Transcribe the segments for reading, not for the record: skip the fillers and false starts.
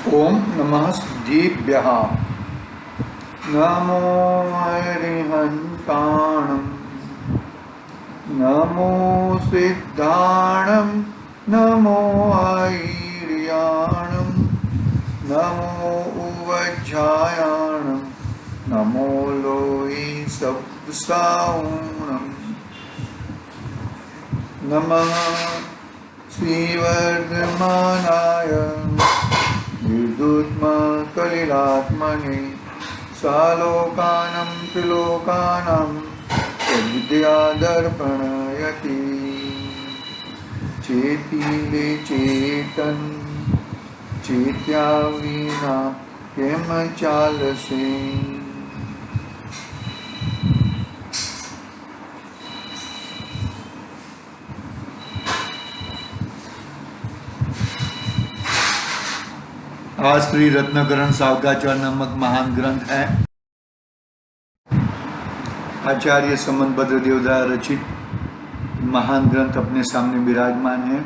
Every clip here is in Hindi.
ओम नमः सिद्धिभ्यः। नमो अरिहन्ताणं, नमो सिद्धाणं, नमो ऐर्याणं, नमो उवज्झायाणं, नमो लोई सप्साऊणं, नमः श्रीवर्धमानाय विद्युत्मकलिलात्मने सालोकानं त्रिलोकानां विद्यादर्पणयति। चेतीले चेतन चेत्या विना केम चालसे। आज श्री रत्नकरण सावकाचार्य नामक महान ग्रंथ है। आचार्य समंतभद्र देव द्वारा रचित महान ग्रंथ अपने सामने विराजमान है।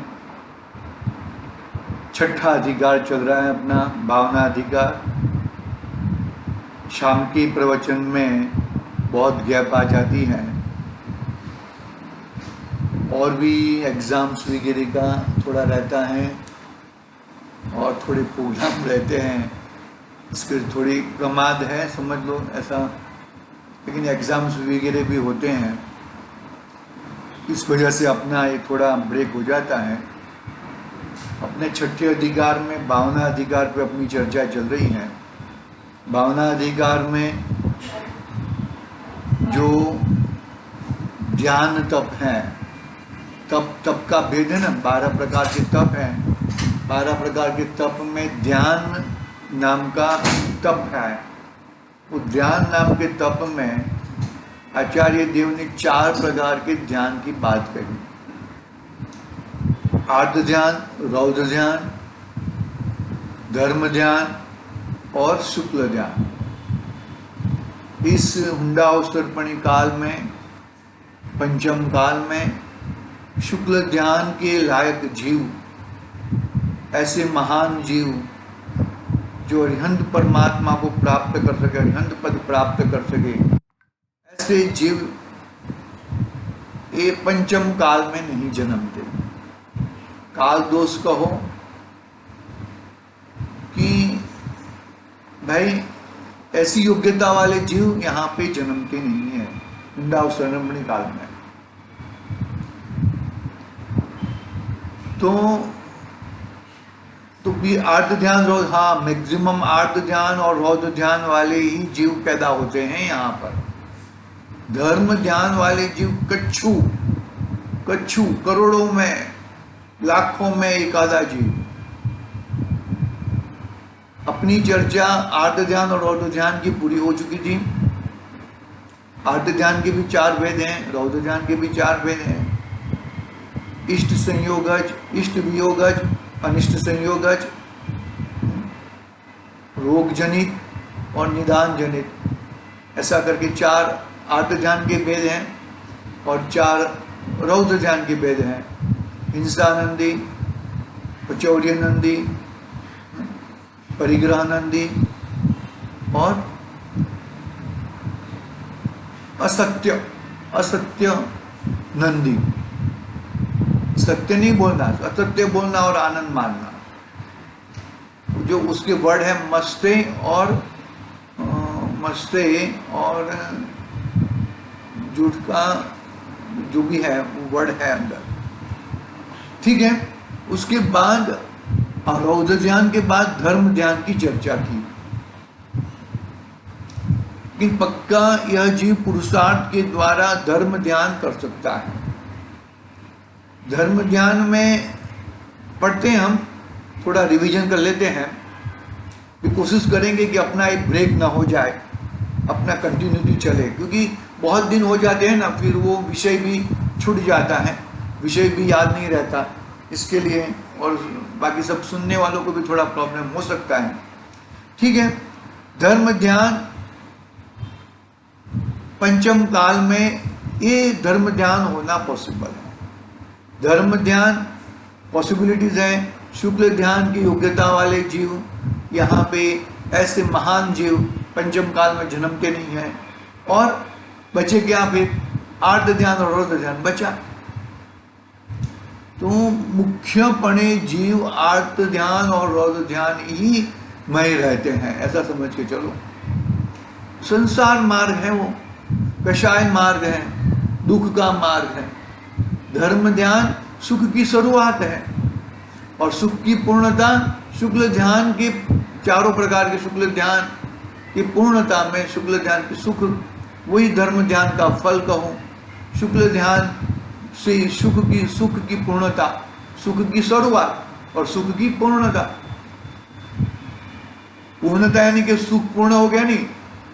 छठा अधिकार चल रहा है अपना, भावना अधिकार। शाम के प्रवचन में बहुत गैप आ जाती है और भी एग्जाम्स वगैरह का थोड़ा रहता है और थोड़े प्रोग्राम रहते हैं, इसके थोड़ी प्रमाद है, समझ लो ऐसा। लेकिन एग्ज़ाम्स वगैरह भी होते हैं, इस वजह से अपना ये थोड़ा ब्रेक हो जाता है। अपने छठे अधिकार में भावना अधिकार पे अपनी चर्चा चल रही है। भावना अधिकार में जो ध्यान तप है, तप का भेद है ना, 12 प्रकार के तप हैं। 12 प्रकार के तप में ध्यान नाम का तप है। वो ध्यान नाम के तप में आचार्य देव ने 4 प्रकार के ध्यान की बात करी। आर्त ध्यान, रौद्र ध्यान, धर्म ध्यान और शुक्ल ध्यान। इस हुंडावसर्पणी काल में, पंचम काल में, शुक्ल ध्यान के लायक जीव, ऐसे महान जीव जो अरिहंत परमात्मा को प्राप्त कर सके, अरिहंत पद प्राप्त कर सके, ऐसे जीव ये पंचम काल में नहीं जन्मते। काल दोष कहो कि भाई ऐसी योग्यता वाले जीव यहाँ पे जन्मते नहीं है हुंडावसर्पणी काल में। तो भी आर्त ध्यान, हाँ, मैक्सिमम आर्त ध्यान और रौद्र ध्यान वाले ही जीव पैदा होते हैं यहाँ पर। धर्म ध्यान वाले जीव कच्छू करोड़ों में, लाखों में एक आधा जीव। अपनी चर्चा आर्त ध्यान और रौद्र ध्यान की पूरी हो चुकी थी। आर्त ध्यान के भी 4 भेद हैं, रौद्र ध्यान के भी 4 भेद हैं। इष्ट संयोगज, इष्ट वियोगज, अनिष्ट संयोगज, रोग जनित और निदान जनित, ऐसा करके 4 आर्त ध्यान के भेद हैं और 4 रौद्र ध्यान के भेद हैं। हिंसानंदी, पचौर्यनंदी, परिग्रहनंदी और असत्य नंदी। सत्य नहीं बोलना, असत्य बोलना और आनंद मानना। जो उसके वर्ड है मस्ते और झूठ का जो भी है वो वर्ड है अंदर, ठीक है। उसके बाद रौद्र ध्यान के बाद धर्म ध्यान की चर्चा की। लेकिन पक्का यह जीव पुरुषार्थ के द्वारा धर्म ध्यान कर सकता है। धर्म ध्यान में पढ़ते हैं, हम थोड़ा रिवीजन कर लेते हैं, कि कोशिश करेंगे कि अपना एक ब्रेक ना हो जाए, अपना कंटिन्यूटी चले, क्योंकि बहुत दिन हो जाते हैं ना, फिर वो विषय भी छूट जाता है, विषय भी याद नहीं रहता, इसके लिए। और बाकी सब सुनने वालों को भी थोड़ा प्रॉब्लम हो सकता है, ठीक है। धर्म ध्यान पंचम काल में ये धर्म ध्यान होना पॉसिबल है। धर्म ध्यान पॉसिबिलिटीज हैं। शुक्ल ध्यान की योग्यता वाले जीव यहाँ पे ऐसे महान जीव पंचम काल में जन्मते नहीं हैं। और बचे क्या फिर? आर्त ध्यान और रौद्र ध्यान बचा। तो मुख्यपणे जीव आर्त ध्यान और रौद्र ध्यान ही में रहते हैं, ऐसा समझ के चलो। संसार मार्ग है वो, कषाय मार्ग है, दुख का मार्ग है। धर्म ध्यान सुख की शुरुआत है, और सुख की पूर्णता शुक्ल ध्यान के, चारों प्रकार के शुक्ल ध्यान की पूर्णता में शुक्ल ध्यान की सुख, वही धर्म ध्यान का फल कहूँ। शुक्ल ध्यान से सुख की पूर्णता, सुख की शुरुआत और सुख की पूर्णता। पूर्णता यानी कि सुख पूर्ण हो गया नहीं,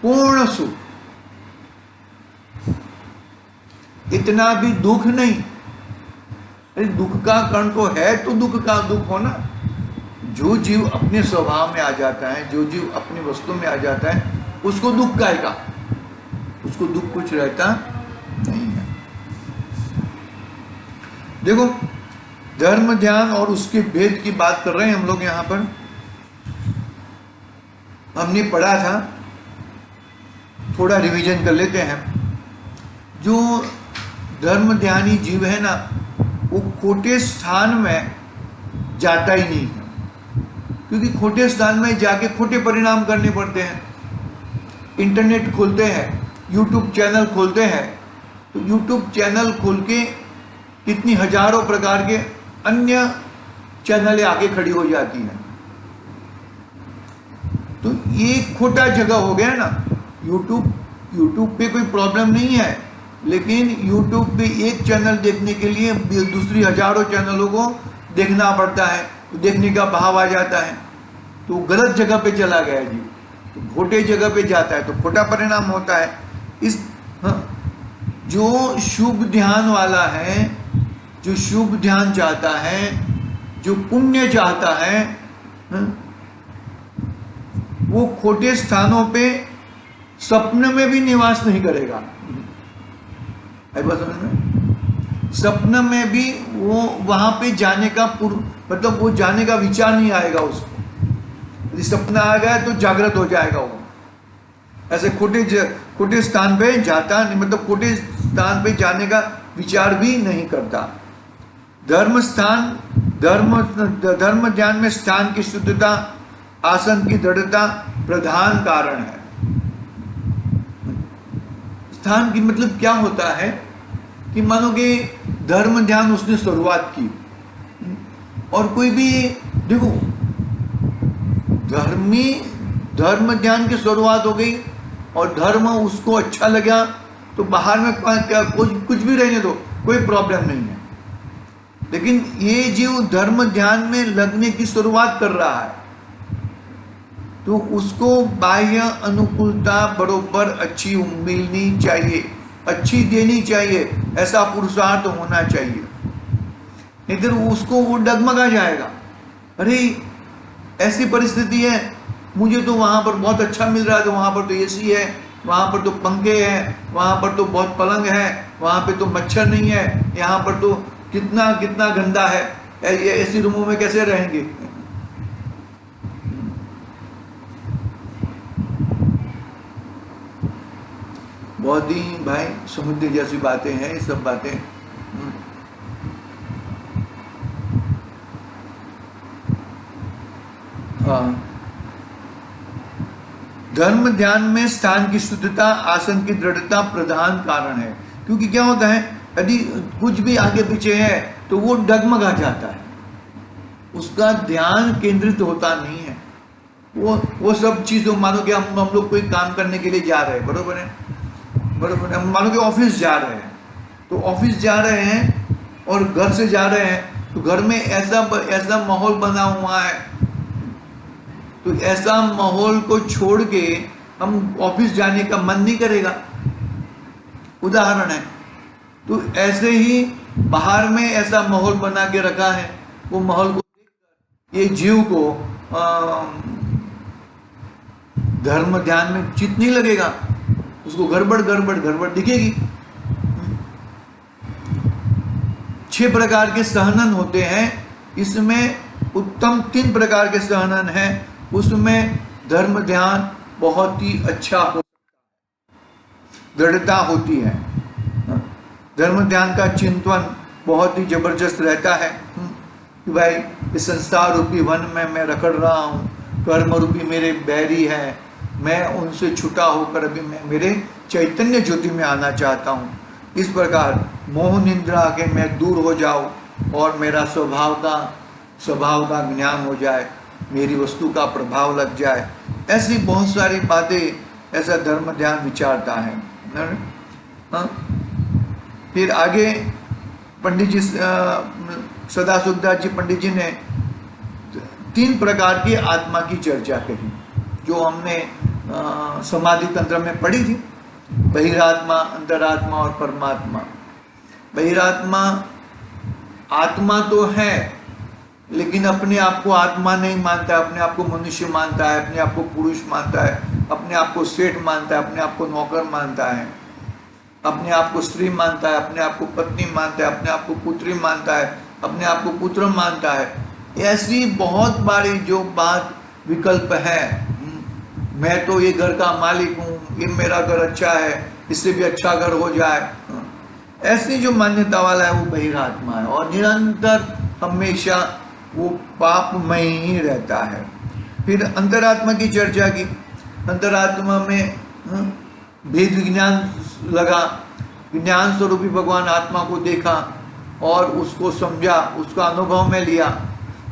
पूर्ण सुख। इतना भी दुख नहीं, अरे दुख का कण तो है, तो दुख का दुख हो ना। जो जीव अपने स्वभाव में आ जाता है, जो जीव अपनी वस्तु में आ जाता है, उसको दुख का का, उसको दुख कुछ रहता नहीं है। देखो, धर्म ध्यान और उसके भेद की बात कर रहे हैं हम लोग यहाँ पर। हमने पढ़ा था, थोड़ा रिवीजन कर लेते हैं। जो धर्म ध्यानी जीव है ना, वो खोटे स्थान में जाता ही नहीं है, क्योंकि खोटे स्थान में जाके खोटे परिणाम करने पड़ते हैं। इंटरनेट खोलते हैं, यूट्यूब चैनल खोलते हैं, तो यूट्यूब चैनल खोल के कितनी हजारों प्रकार के अन्य चैनलें आगे खड़ी हो जाती हैं। तो ये खोटा जगह हो गया ना। यूट्यूब पे कोई प्रॉब्लम नहीं है, लेकिन यूट्यूब पे एक चैनल देखने के लिए दूसरी हजारों चैनलों को देखना पड़ता है, तो देखने का भाव आ जाता है, तो गलत जगह पे चला गया जी। तो खोटे जगह पे जाता है तो खोटा परिणाम होता है। जो शुभ ध्यान वाला है, जो शुभ ध्यान चाहता है, जो पुण्य चाहता है, वो खोटे स्थानों पे सपने में भी निवास नहीं करेगा। समझ में? सपने में भी वो वहां पे जाने का मतलब वो जाने का विचार नहीं आएगा उसको। यदि सपना आ गया तो जागृत हो जाएगा वो। ऐसे खोटे स्थान पे जाता नहीं, मतलब खोटे स्थान पे जाने का विचार भी नहीं करता। धर्म ध्यान में स्थान की शुद्धता, आसन की दृढ़ता प्रधान कारण है। स्थान की मतलब क्या होता है कि मानो कि धर्म ध्यान उसने शुरुआत की, और कोई भी देखो, धर्म ध्यान की शुरुआत हो गई और धर्म उसको अच्छा लगा, तो बाहर में क्या कुछ भी रहने दो, कोई प्रॉब्लम नहीं है। लेकिन ये जीव धर्म ध्यान में लगने की शुरुआत कर रहा है, तो उसको बाह्य अनुकूलता बरोबर अच्छी मिलनी चाहिए, अच्छी देनी चाहिए, ऐसा पुरुषार्थ होना चाहिए। नहीं तो उसको वो डगमगा जाएगा। अरे ऐसी परिस्थिति है, मुझे तो वहाँ पर बहुत अच्छा मिल रहा है, तो वहाँ पर तो एसी है, वहाँ पर तो पंखे हैं, वहाँ पर तो बहुत पलंग है, वहाँ पे तो मच्छर नहीं है, यहाँ पर तो कितना कितना गंदा है, ऐसी रूमों में कैसे रहेंगे? बहुत ही भाई समुद्र जैसी बातें हैं ये सब बातें। हाँ, धर्म ध्यान में स्थान की शुद्धता, आसन की दृढ़ता प्रधान कारण है। क्योंकि क्या होता है, यदि कुछ भी आगे पीछे है तो वो डगमगा जाता है, उसका ध्यान केंद्रित होता नहीं है। वो सब चीज़ों, मानो कि हम लोग कोई काम करने के लिए जा रहे हैं, बरोबर है, बरोबर है। मानो कि ऑफिस जा रहे हैं, तो ऑफिस जा रहे हैं और घर से जा रहे हैं, तो घर में ऐसा माहौल बना हुआ है, तो ऐसा माहौल को छोड़ के हम ऑफिस जाने का मन नहीं करेगा। उदाहरण है। तो ऐसे ही बाहर में ऐसा माहौल बना के रखा है, वो माहौल को देखकर ये जीव को धर्म ध्यान में चित्त नहीं लगेगा, उसको गड़बड़ दिखेगी। 6 प्रकार के सहनन होते हैं, इसमें उत्तम 3 प्रकार के सहनन हैं। उसमें धर्म ध्यान बहुत ही अच्छा हो, दृढ़ता होती है। धर्म ध्यान का चिंतन बहुत ही जबरदस्त रहता है कि भाई इस संसार रूपी वन में मैं रखड़ रहा हूँ, कर्म रूपी मेरे बैरी है, मैं उनसे छुटा होकर अभी मैं मेरे चैतन्य ज्योति में आना चाहता हूँ। इस प्रकार मोह निंद्रा के मैं दूर हो जाऊँ और मेरा स्वभाव का ज्ञान हो जाए, मेरी वस्तु का प्रभाव लग जाए। ऐसी बहुत सारी बातें ऐसा धर्म ध्यान विचारता है। फिर आगे पंडित जी सदाशिवदास जी पंडित जी ने 3 प्रकार की आत्मा की चर्चा करी, जो हमने समाधि तंत्र में पढ़ी थी। बहिरात्मा, अंतरात्मा और परमात्मा। बहिरात्मा आत्मा तो है, लेकिन अपने आप को आत्मा नहीं मानता है, अपने आप को मनुष्य मानता है, अपने आप को पुरुष मानता है, अपने आप को सेठ मानता है, अपने आप को नौकर मानता है, अपने आप को स्त्री मानता है, अपने आप को पत्नी मानता है, अपने आप को पुत्री मानता है, अपने आप को पुत्र मानता है। ऐसी बहुत बारी जो बात विकल्प है, मैं तो ये घर का मालिक हूँ, ये मेरा घर अच्छा है, इससे भी अच्छा घर हो जाए, ऐसी जो मान्यता वाला है वो बहिरात्मा है, और निरंतर हमेशा वो पापमय ही रहता है। फिर अंतरात्मा की चर्चा की। अंतरात्मा में भेद विज्ञान लगा, ज्ञान स्वरूपी भगवान आत्मा को देखा और उसको समझा, उसका अनुभव में लिया,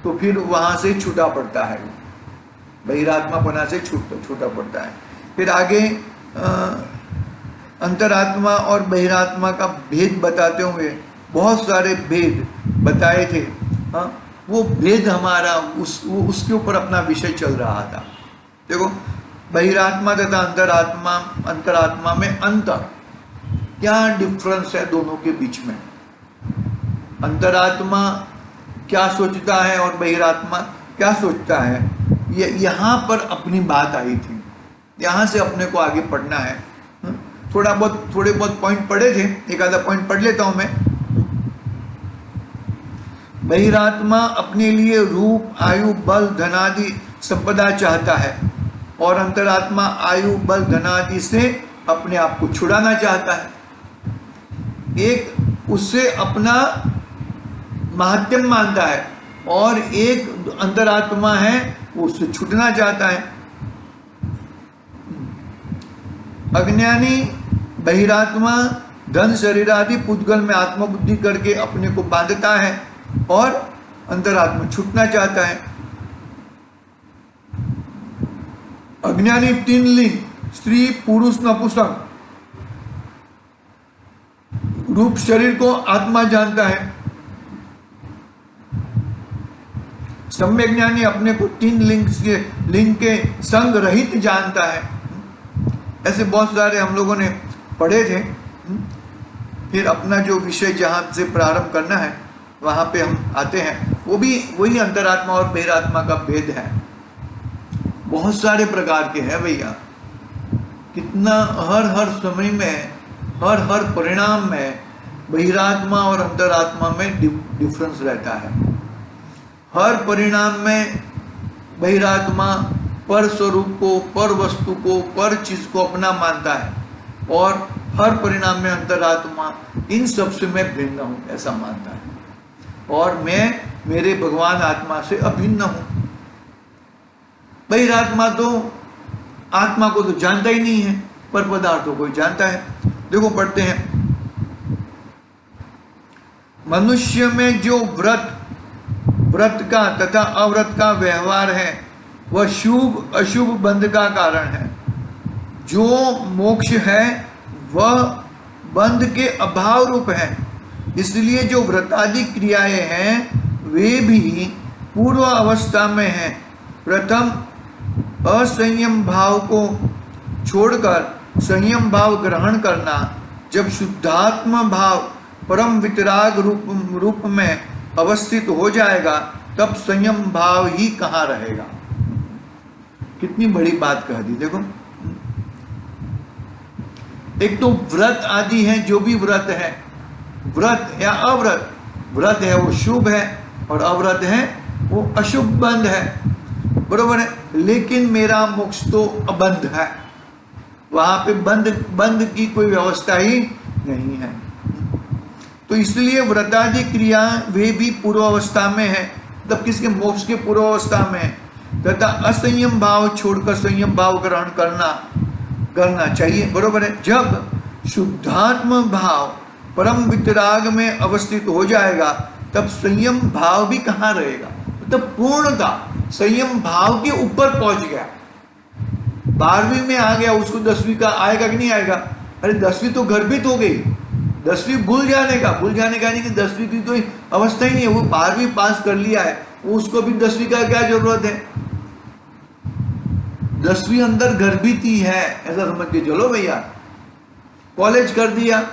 तो फिर वहाँ से छूटा पड़ता है, बहिरात्मापना से छूटा पड़ता है। फिर आगे अंतरात्मा और बहिरात्मा का भेद बताते हुए बहुत सारे भेद बताए थे। वो भेद हमारा उसके ऊपर अपना विषय चल रहा था। देखो, बहिरात्मा तथा अंतरात्मा में अंतर, क्या डिफरेंस है दोनों के बीच में? अंतरात्मा क्या सोचता है और बहिरात्मा क्या सोचता है, ये यहाँ पर अपनी बात आई थी। यहाँ से अपने को आगे पढ़ना है। थोड़े बहुत पॉइंट पढ़े थे, एक आधा पॉइंट पढ़ लेता हूँ मैं। बहिरात्मा अपने लिए रूप, आयु, बल, धनादि संपदा चाहता है, और अंतरात्मा आयु, बल, धनादि से अपने आप को छुड़ाना चाहता है। एक उससे अपना महात्म्य मानता है, और एक अंतरात्मा है वो उससे छूटना चाहता है। अज्ञानी बहिरात्मा धन, शरीर आदि पुद्गल में आत्मबुद्धि करके अपने को बांधता है, और अंतरात्मा छूटना चाहता है। अज्ञानी 3 लिंग, स्त्री, पुरुष, नपुंसक, रूप, शरीर को आत्मा जानता है। सम्यक ज्ञानी अपने को 3 लिंग के संग रहित जानता है। ऐसे बहुत सारे हम लोगों ने पढ़े थे। फिर अपना जो विषय जहाँ से प्रारंभ करना है वहाँ पे हम आते हैं। वो भी वही अंतरात्मा और बहिरात्मा का भेद है। बहुत सारे प्रकार के हैं भैया, कितना हर समय में, हर परिणाम में बहिरात्मा और अंतरात्मा में डिफरेंस रहता है। हर परिणाम में बहिरात्मा पर स्वरूप को, पर वस्तु को, पर चीज को अपना मानता है, और हर परिणाम में अंतरात्मा इन सब से मैं भिन्न हूँ ऐसा मानता है, और मैं मेरे भगवान आत्मा से अभिन्न हूँ। बहिरात्मा तो आत्मा को तो जानता ही नहीं है, पर पदार्थों को जानता है। देखो, पढ़ते हैं, मनुष्य में जो व्रत का तथा अव्रत का व्यवहार है वह शुभ अशुभ बंध का कारण है। जो मोक्ष है वह बंध के अभाव रूप है। इसलिए जो व्रतादि क्रियाएं हैं वे भी पूर्व अवस्था में हैं। प्रथम असंयम भाव को छोड़कर संयम भाव ग्रहण करना। जब शुद्धात्म भाव परम वितराग रूप में अवस्थित हो जाएगा तब संयम भाव ही कहाँ रहेगा। कितनी बड़ी बात कह दी। देखो, एक तो व्रत आदि है, जो भी व्रत है, व्रत या अव्रत, व्रत है वो शुभ है और अव्रत है वो अशुभ बंध है। बरोबर है, लेकिन मेरा मोक्ष तो अबंध है, वहां पे बंद की कोई व्यवस्था ही नहीं है। तो इसलिए व्रतादि क्रिया वे भी पूर्वावस्था में है, तब किसके, मोक्ष के पूर्वावस्था में है, तथा असंयम भाव छोड़कर संयम भाव ग्रहण करना चाहिए। बरोबर है, जब शुद्धात्म भाव परम वितराग में अवस्थित हो जाएगा तब संयम भाव भी कहाँ रहेगा, मतलब पूर्णता संयम भाव के ऊपर पहुंच गया। 12वीं में आ गया, उसको 10वीं का आएगा कि नहीं आएगा? अरे 10वीं तो गर्भित हो गई, 10वीं भूल जाने का नहीं कि 10वीं की कोई अवस्था ही नहीं है, वो 12वीं पास कर लिया है, उसको भी 10वीं का क्या जरूरत है? 10वीं अंदर गर्भित ही है, ऐसा समझ के चलो भैया। कॉलेज कर दिया,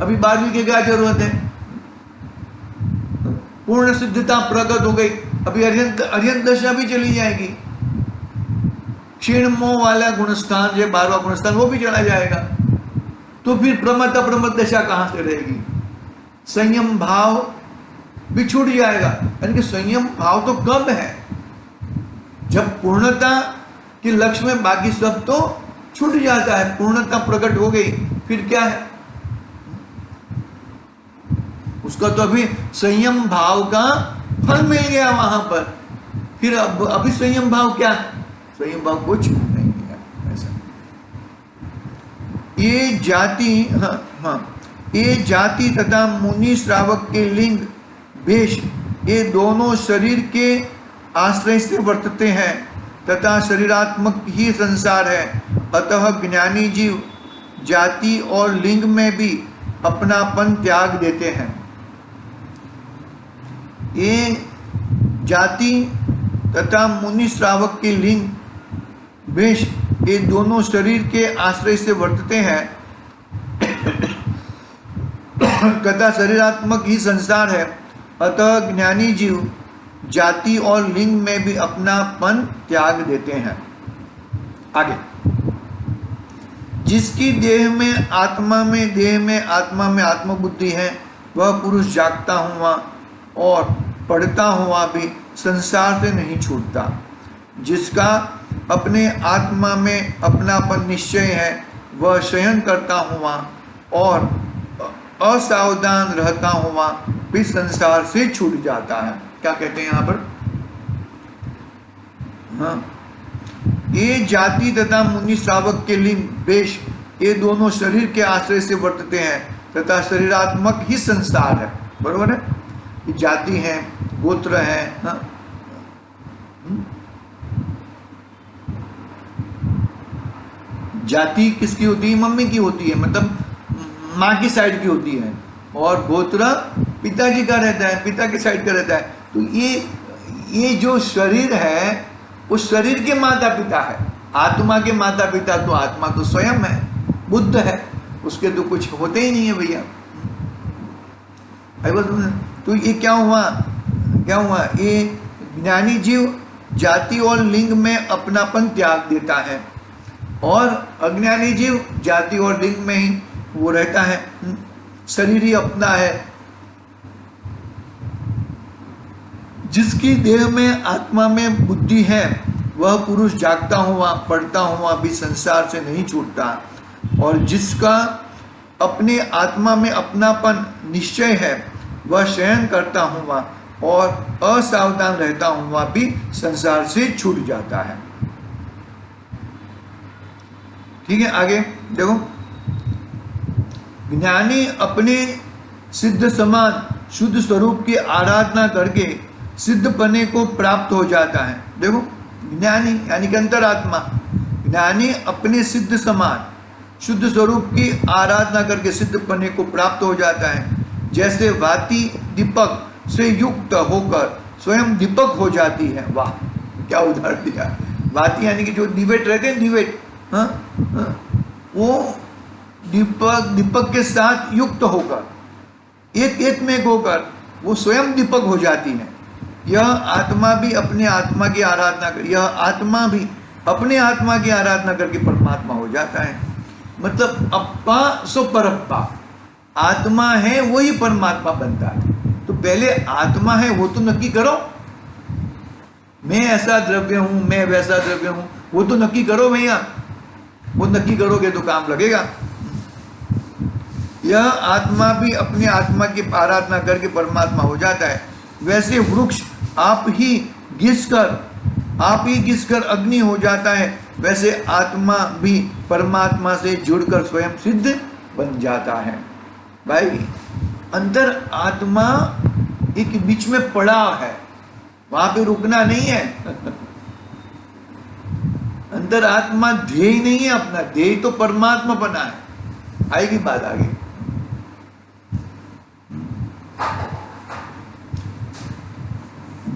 अभी 12वीं की क्या जरूरत है? पूर्ण सिद्धता प्रकट हो गई, अभी अर्यंत दशा भी चली जाएगी, क्षीण मोह वाला गुणस्थान जो 12वां गुणस्थान वो भी चला जाएगा, तो फिर प्रमद अप्रमद दशा कहां से रहेगी? संयम भाव भी छूट जाएगा। यानी कि संयम भाव तो कब है? जब पूर्णता के लक्ष्य में बाकी सब तो छूट जाता है, पूर्णता प्रकट हो गई, फिर क्या है उसका? तो अभी संयम भाव का फल मिल गया वहां पर, फिर अब अभी संयम भाव क्या है? संयम भाव कुछ नहीं है ऐसा। ये जाति तथा मुनि श्रावक के लिंग भेष ये दोनों शरीर के आश्रय से वर्तते हैं तथा शरीरात्मक ही संसार है। अतः ज्ञानी जीव जाति और लिंग में भी अपनापन त्याग देते हैं। ये जाति तथा मुनि श्रावक के लिंग भेष ये दोनों शरीर के आश्रय से वर्तते हैं तथा शरीरात्मक ही संसार है। अतः ज्ञानी जीव जाति और लिंग में भी अपनापन त्याग देते हैं। आगे, जिसकी देह में आत्मा में आत्मबुद्धि है वह पुरुष जागता हुआ और पढ़ता हुआ भी संसार से नहीं छूटता। जिसका अपने आत्मा में अपनापन निश्चय है वह शयन करता हुआ और असावधान रहता हुआ भी संसार से छूट जाता है। क्या कहते हैं यहाँ पर? हाँ, ये जाति तथा मुनि श्रावक के लिंग भेष ये दोनों शरीर के आश्रय से वर्तते हैं तथा शरीरात्मक ही संसार है। बरोबर है, ये जाति है, गोत्र है। हाँ? जाति किसकी होती है? मम्मी की होती है, मतलब माँ की साइड की होती है, और गोत्र पिताजी का रहता है, पिता की साइड का रहता है। तो ये जो शरीर है उस शरीर के माता पिता है। आत्मा के माता पिता तो आत्मा तो स्वयं है, बुद्ध है, उसके तो कुछ होते ही नहीं है भैया। तो ये क्या हुआ? ये ज्ञानी जीव जाति और लिंग में अपनापन त्याग देता है और अज्ञानी जीव जाति और लिंग में ही वो रहता है, शरीर ही अपना है। जिसकी देह में आत्मा में बुद्धि है वह पुरुष जागता हुआ पढ़ता हुआ भी संसार से नहीं छूटता, और जिसका अपने आत्मा में अपनापन निश्चय है वह शयन करता हुआ और असावधान रहता हुआ भी संसार से छूट जाता है। ठीक है, आगे देखो, ज्ञानी अपने सिद्ध समान शुद्ध स्वरूप की आराधना करके सिद्धपने को प्राप्त हो जाता है। देखो, ज्ञानी यानी कि अंतरात्मा, ज्ञानी अपने सिद्ध समान शुद्ध स्वरूप की आराधना करके सिद्धपने को प्राप्त हो जाता है। जैसे वाती दीपक से युक्त होकर स्वयं दीपक हो जाती है। वाह, क्या उदाहरण दिया। वाती यानी कि जो दिवेट रहते हैं, दिवेट, वो दीपक के साथ युक्त होकर एक में होकर वो स्वयं दीपक हो जाती है। यह आत्मा भी अपने आत्मा की आराधना कर, यह आत्मा भी अपने आत्मा की आराधना करके परमात्मा हो जाता है। मतलब अप्पा सो परप्पा, आत्मा है वही परमात्मा बनता है। तो पहले आत्मा है वो तो नक्की करो, मैं ऐसा द्रव्य हूं, मैं वैसा द्रव्य हूं, वो तो नक्की करो भैया, वो नक्की करोगे तो काम लगेगा। यह आत्मा भी अपनी आत्मा की आराधना करके परमात्मा हो जाता है। वैसे वृक्ष आप ही घिसकर अग्नि हो जाता है, वैसे आत्मा भी परमात्मा से जुड़कर स्वयं सिद्ध बन जाता है। भाई अंतर आत्मा एक बीच में पड़ा है, वहां पे रुकना नहीं है। अंतर आत्मा ध्येय नहीं है अपना, ध्येय तो परमात्मा बना है। आएगी बात आगे।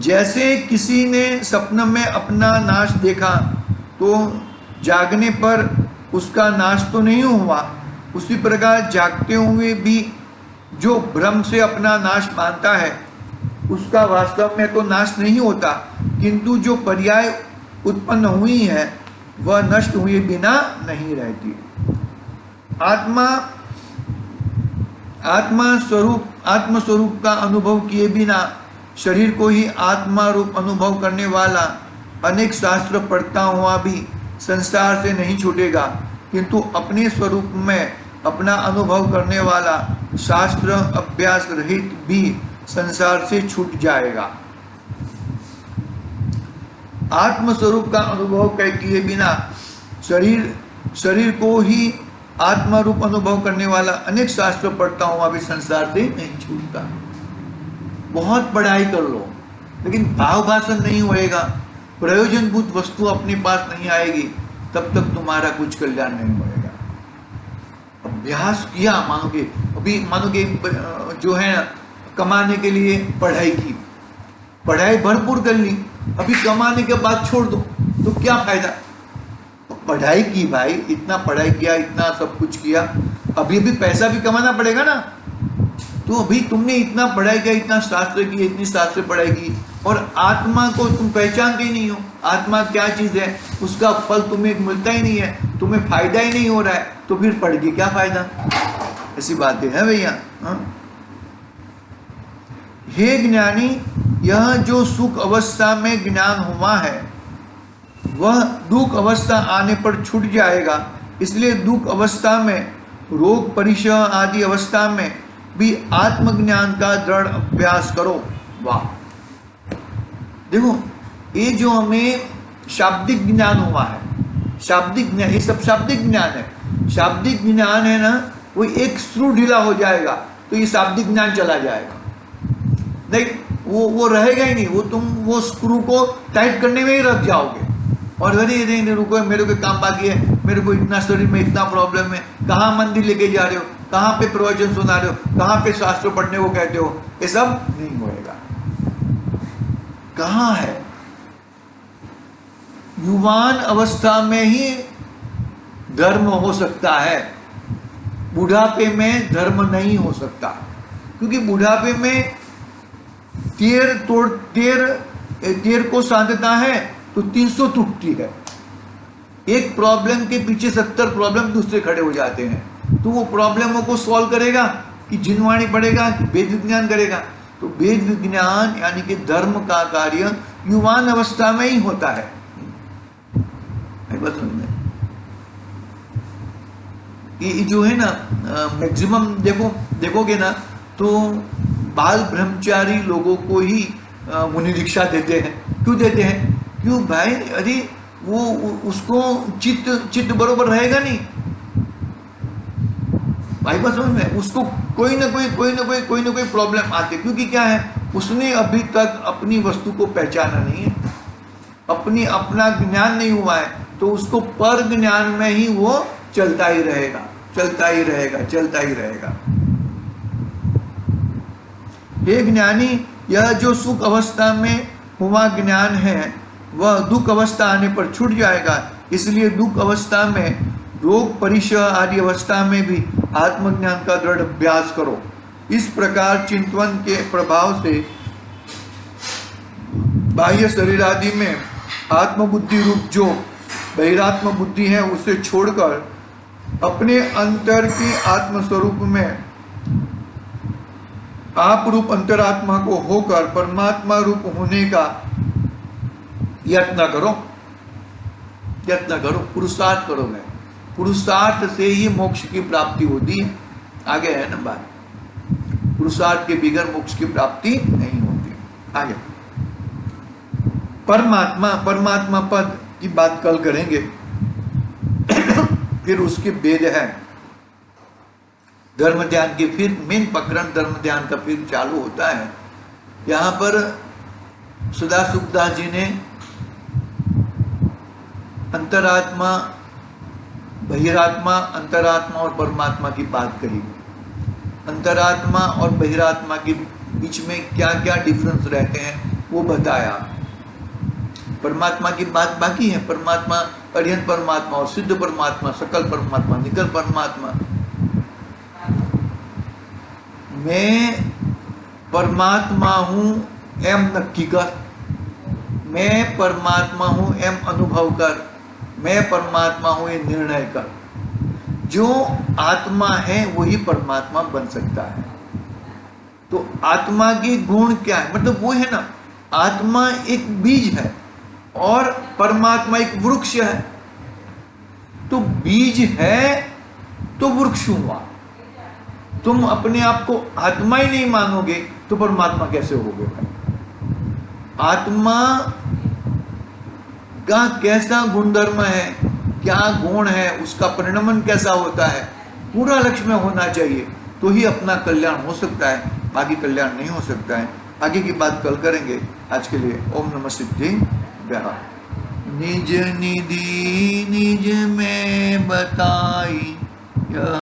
जैसे किसी ने सपने में अपना नाश देखा तो जागने पर उसका नाश तो नहीं हुआ, उसी प्रकार जागते हुए भी जो भ्रम से अपना नाश मानता है उसका वास्तव में तो नाश नहीं होता, किंतु जो पर्याय उत्पन्न हुई है वह नष्ट हुए बिना नहीं रहती। आत्म स्वरूप का अनुभव किए बिना शरीर को ही आत्मा रूप अनुभव करने वाला अनेक शास्त्र पढ़ता हुआ भी संसार से नहीं छूटेगा, किंतु अपने स्वरूप में अपना अनुभव करने वाला शास्त्र अभ्यास रहित भी संसार से छूट जाएगा। आत्म स्वरूप का अनुभव किए बिना शरीर को ही आत्मा रूप अनुभव करने वाला अनेक शास्त्र पढ़ता हुआ भी संसार से नहीं छूटता। बहुत पढ़ाई कर लो लेकिन भाव भाषण नहीं होएगा, प्रयोजनभूत वस्तु अपने पास नहीं आएगी, तब तक तुम्हारा कुछ कल्याण नहीं होएगा। अभ्यास किया, मानोगे जो है कमाने के लिए पढ़ाई की, पढ़ाई भरपूर कर ली, अभी कमाने के बाद छोड़ दो तो क्या फायदा। पढ़ाई की भाई, इतना पढ़ाई किया, इतना सब कुछ किया, अभी भी पैसा भी कमाना पड़ेगा ना। तो अभी तुमने इतना पढ़ाई किया, इतना शास्त्र की, इतनी शास्त्र पढ़ाई की, और आत्मा को तुम पहचानते ही नहीं हो। आत्मा क्या चीज है, उसका फल तुम्हें मिलता ही नहीं है, तुम्हें फायदा ही नहीं हो रहा है, तो फिर पढ़ के क्या फायदा। ऐसी बातें है भैया। हे ज्ञानी, यह जो सुख अवस्था में ज्ञान हुआ है वह दुख अवस्था आने पर छूट जाएगा, इसलिए दुख अवस्था में, रोग परिचय आदि अवस्था में भी आत्मज्ञान का दृढ़ अभ्यास करो। वाह, देखो ये जो हमें शाब्दिक ज्ञान हुआ है, शाब्दिक ज्ञान, ये सब शाब्दिक ज्ञान है। शाब्दिक ज्ञान है ना, वो एक स्क्रू ढीला हो जाएगा तो ये शाब्दिक ज्ञान चला जाएगा, नहीं वो रहेगा ही नहीं। वो तुम वो स्क्रू को टाइट करने में ही रख जाओगे, और अरे रुको, मेरे को काम बाकी है, मेरे को इतना शरीर में इतना प्रॉब्लम है, कहाँ मंदिर लेके जा रहे हो, कहाँ पे प्रवचन सुना रहे हो, कहाँ पे शास्त्र पढ़ने को कहते हो, ये सब नहीं होएगा। कहाँ है, युवान अवस्था में ही धर्म हो सकता है, बुढ़ापे में धर्म नहीं हो सकता, क्योंकि बुढ़ापे में तीर को साधता है तो 300 टूटती है। एक प्रॉब्लम के पीछे 70 प्रॉब्लम दूसरे खड़े हो जाते हैं। तो वो प्रॉब्लमों को सॉल्व करेगा कि जिनवाणी पढ़ेगा कि वेद विज्ञान करेगा। तो वेद विज्ञान यानी कि धर्म का कार्य युवान अवस्था में ही होता है। ये जो है ना, मैक्सिमम देखोगे ना तो बाल ब्रह्मचारी लोगों को ही मुनि दीक्षा देते हैं। क्यों देते हैं? क्यों भाई, अरे वो उसको चित्त बरोबर रहेगा नहीं भाई, बस समझ में उसको कोई ना कोई प्रॉब्लम आते, क्योंकि क्या है, उसने अभी तक अपनी वस्तु को पहचाना नहीं है, अपना ज्ञान नहीं हुआ है, तो उसको पर ज्ञान में ही वो चलता ही रहेगा। हे ज्ञानी, यह जो सुख अवस्था में हुआ ज्ञान है वह दुख अवस्था आने पर छूट जाएगा, इसलिए दुख अवस्था में, रोग परिचय आदि अवस्था में भी आत्मज्ञान का दृढ़ अभ्यास करो। इस प्रकार चिंतन के प्रभाव से बाह्य शरीर आदि में आत्मबुद्धि रूप जो बहिरात्म बुद्धि है उसे छोड़कर अपने अंतर की आत्मस्वरूप में आप रूप अंतरात्मा को होकर परमात्मा रूप होने का यत्न करो, यत्न करो, पुरुषार्थ करो। मैं पुरुषार्थ से ही मोक्ष की प्राप्ति होती है। आगे है ना बात, पुरुषार्थ के बिगड़ मोक्ष की प्राप्ति नहीं होती। आगे परमात्मा, परमात्मा पद की बात कल करेंगे। फिर उसके भेद है धर्म ध्यान के, फिर मेन प्रकरण धर्म ध्यान का फिर चालू होता है। यहाँ पर सदा सुखदास जी ने अंतरात्मा, बहिरात्मा, अंतरात्मा और परमात्मा की बात कही। अंतरात्मा और बहिरात्मा के बीच में क्या क्या डिफरेंस रहते हैं वो बताया। परमात्मा की बात बाकी है। परमात्मा अर्यंत परमात्मा और सिद्ध परमात्मा, सकल परमात्मा, निकल परमात्मा। मैं परमात्मा हूं एम नक्की कर, मैं परमात्मा हूं एम अनुभव कर, मैं परमात्मा हूं ये निर्णय कर। जो आत्मा है वही परमात्मा बन सकता है। तो आत्मा के गुण क्या है, मतलब वो है ना, आत्मा एक बीज है और परमात्मा एक वृक्ष है। तो बीज है तो वृक्ष हुआ। तुम अपने आप को आत्मा ही नहीं मानोगे तो परमात्मा कैसे होगे भाई? आत्मा का कैसा गुणधर्म है, क्या गुण है, उसका परिणमन कैसा होता है, पूरा लक्ष्य में होना चाहिए, तो ही अपना कल्याण हो सकता है, बाकी कल्याण नहीं हो सकता है। आगे की बात कल करेंगे। आज के लिए ओम नमः सिद्धि व्याह। निज निधि निज में बताई